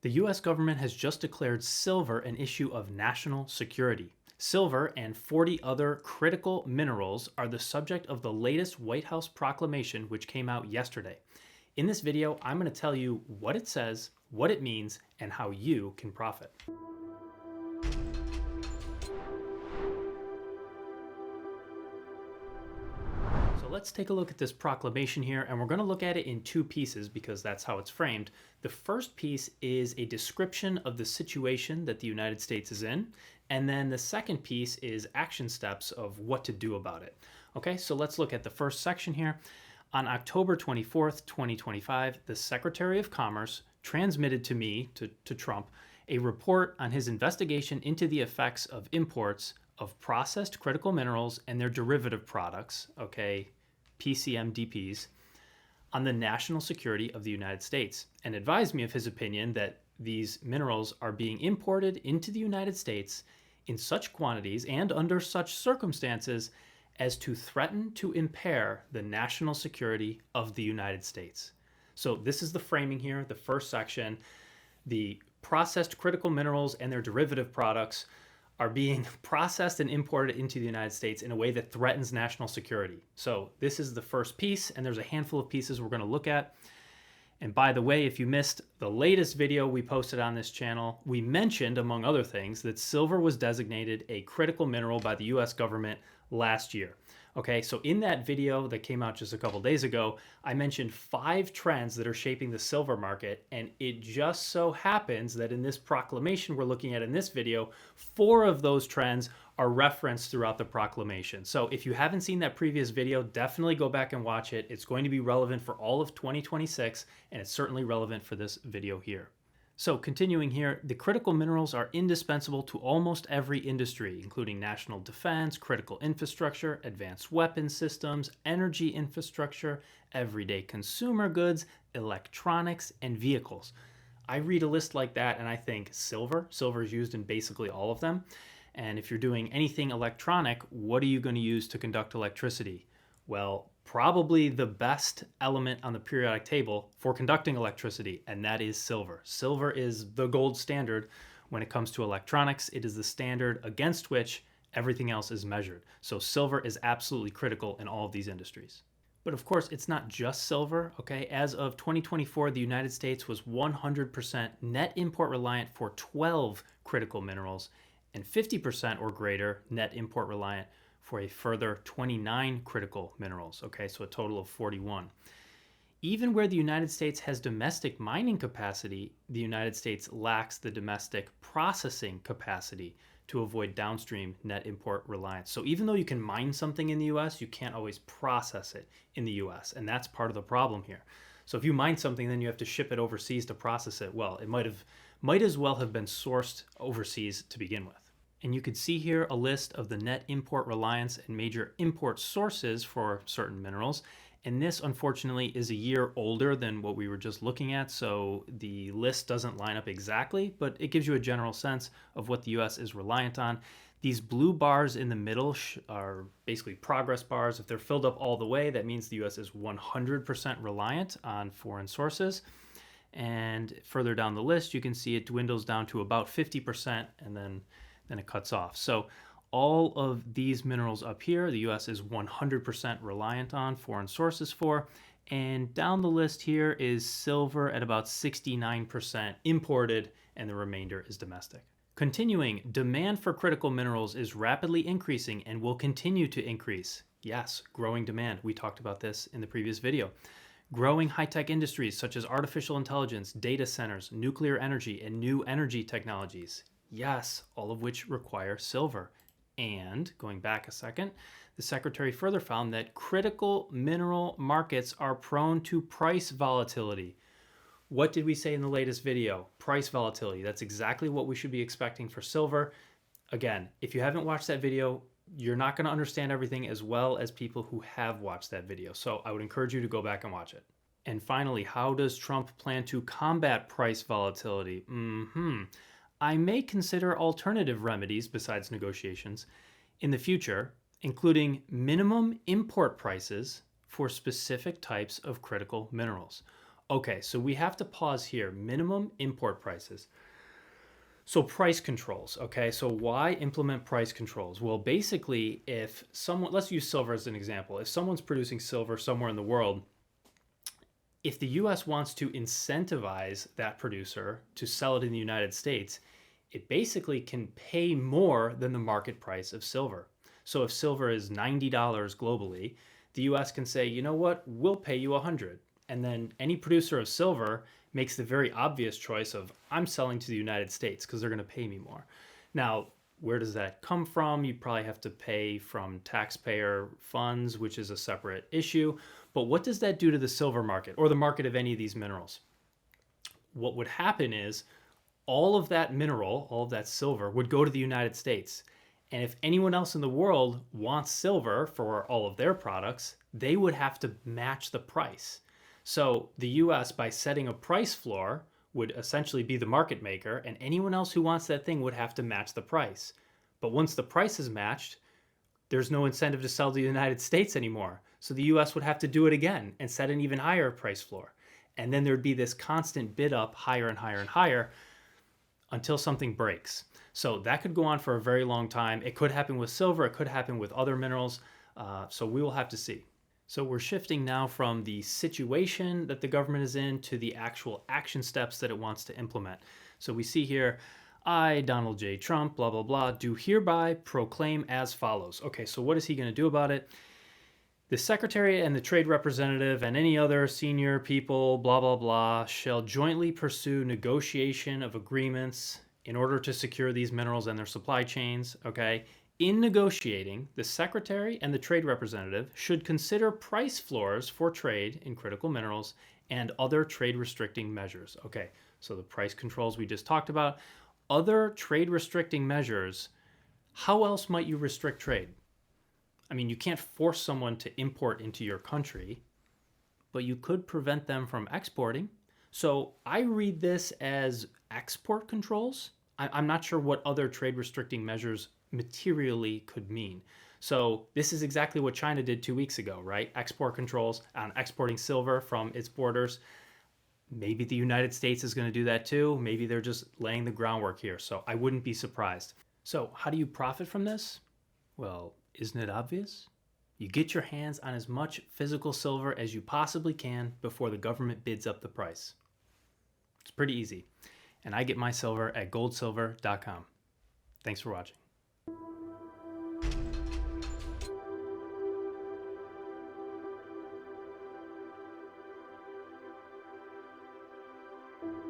The US government has just declared silver an issue of national security. Silver and 40 other critical minerals are the subject of the latest White House proclamation, which came out yesterday. In this video, I'm going to tell you what it says, what it means, and how you can profit. So let's take a look at this proclamation here, and we're going to look at it in two pieces because that's how it's framed. The first piece is a description of the situation that the United States is in, and then the second piece is action steps of what to do about it. Okay, so let's look at the first section here. On October 24th, 2025, the Secretary of Commerce transmitted to me, to Trump, a report on his investigation into the effects of imports of processed critical minerals and their derivative products, okay, PCMDPs, on the national security of the United States, and advised me of his opinion that these minerals are being imported into the United States in such quantities and under such circumstances as to threaten to impair the national security of the United States. So this is the framing here, the first section. The processed critical minerals and their derivative products are being processed and imported into the United States in a way that threatens national security. So this is the first piece, and there's a handful of pieces we're going to look at. And by the way, if you missed the latest video we posted on this channel, we mentioned, among other things, that silver was designated a critical mineral by the US government last year. Okay, so in that video that came out just a couple days ago, I mentioned 5 trends that are shaping the silver market, and it just so happens that in this proclamation we're looking at in this video, 4 of those trends are referenced throughout the proclamation. So if you haven't seen that previous video, definitely go back and watch it. It's going to be relevant for all of 2026, and it's certainly relevant for this video here. So continuing here, the critical minerals are indispensable to almost every industry, including national defense, critical infrastructure, advanced weapon systems, energy infrastructure, everyday consumer goods, electronics, and vehicles. I read a list like that and I think silver. Silver is used in basically all of them. And if you're doing anything electronic, what are you going to use to conduct electricity? Well, probably the best element on the periodic table for conducting electricity, and that is silver. Silver is the gold standard when it comes to electronics. It is the standard against which everything else is measured. So silver is absolutely critical in all of these industries. But of course, it's not just silver, okay? As of 2024, the United States was 100% net import reliant for 12 critical minerals and 50% or greater net import reliant for a further 29 critical minerals, okay, so a total of 41. Even where the United States has domestic mining capacity, the United States lacks the domestic processing capacity to avoid downstream net import reliance. So even though you can mine something in the US, you can't always process it in the US, and that's part of the problem here. So if you mine something, then you have to ship it overseas to process it. Well, it might as well have been sourced overseas to begin with. And you could see here a list of the net import reliance and major import sources for certain minerals. And this, unfortunately, is a year older than what we were just looking at, so the list doesn't line up exactly, but it gives you a general sense of what the US is reliant on. These blue bars in the middle are basically progress bars. If they're filled up all the way, that means the US is 100% reliant on foreign sources. And further down the list, you can see it dwindles down to about 50%, and then it cuts off. So all of these minerals up here, the US is 100% reliant on foreign sources for. And down the list here is silver at about 69% imported, and the remainder is domestic. Continuing, demand for critical minerals is rapidly increasing and will continue to increase. Yes, growing demand. We talked about this in the previous video. Growing high-tech industries such as artificial intelligence, data centers, nuclear energy, and new energy technologies. Yes, all of which require silver. And, going back a second, the Secretary further found that critical mineral markets are prone to price volatility. What did we say in the latest video? Price volatility. That's exactly what we should be expecting for silver. Again, if you haven't watched that video, you're not going to understand everything as well as people who have watched that video. So I would encourage you to go back and watch it. And finally, how does Trump plan to combat price volatility? I may consider alternative remedies besides negotiations in the future, including minimum import prices for specific types of critical minerals. Okay, so we have to pause here. Minimum import prices. So price controls, okay? So why implement price controls? Well, basically, if someone, let's use silver as an example. If someone's producing silver somewhere in the world, if the US wants to incentivize that producer to sell it in the United States, it basically can pay more than the market price of silver. So if silver is $90 globally, the US can say, you know what, we'll pay you 100. And then any producer of silver makes the very obvious choice of, I'm selling to the United States because they're going to pay me more. Now, where does that come from? You probably have to pay from taxpayer funds, which is a separate issue. But what does that do to the silver market or the market of any of these minerals? What would happen is all of that mineral, all of that silver would go to the United States. And if anyone else in the world wants silver for all of their products, they would have to match the price. So the US, by setting a price floor, would essentially be the market maker, and anyone else who wants that thing would have to match the price. But once the price is matched, there's no incentive to sell to the United States anymore. So the US would have to do it again and set an even higher price floor. And then there'd be this constant bid up higher and higher and higher until something breaks. So that could go on for a very long time. It could happen with silver, it could happen with other minerals. So we will have to see. So we're shifting now from the situation that the government is in to the actual action steps that it wants to implement. So we see here, I, Donald J. Trump, blah, blah, blah, do hereby proclaim as follows. Okay, so what is he going to do about it? The Secretary and the Trade Representative and any other senior people, blah, blah, blah, shall jointly pursue negotiation of agreements in order to secure these minerals and their supply chains, okay? In negotiating, the Secretary and the Trade Representative should consider price floors for trade in critical minerals and other trade restricting measures. Okay, so the price controls we just talked about. Other trade restricting measures, how else might you restrict trade? I mean, you can't force someone to import into your country, but you could prevent them from exporting. So I read this as export controls. I'm not sure what other trade restricting measures materially could mean. So this is exactly what China did 2 weeks ago, right? Export controls on exporting silver from its borders. Maybe the United States is going to do that too. Maybe they're just laying the groundwork here. So I wouldn't be surprised. So how do you profit from this? Well, isn't it obvious? You get your hands on as much physical silver as you possibly can before the government bids up the price. It's pretty easy. And I get my silver at goldsilver.com. Thanks for watching.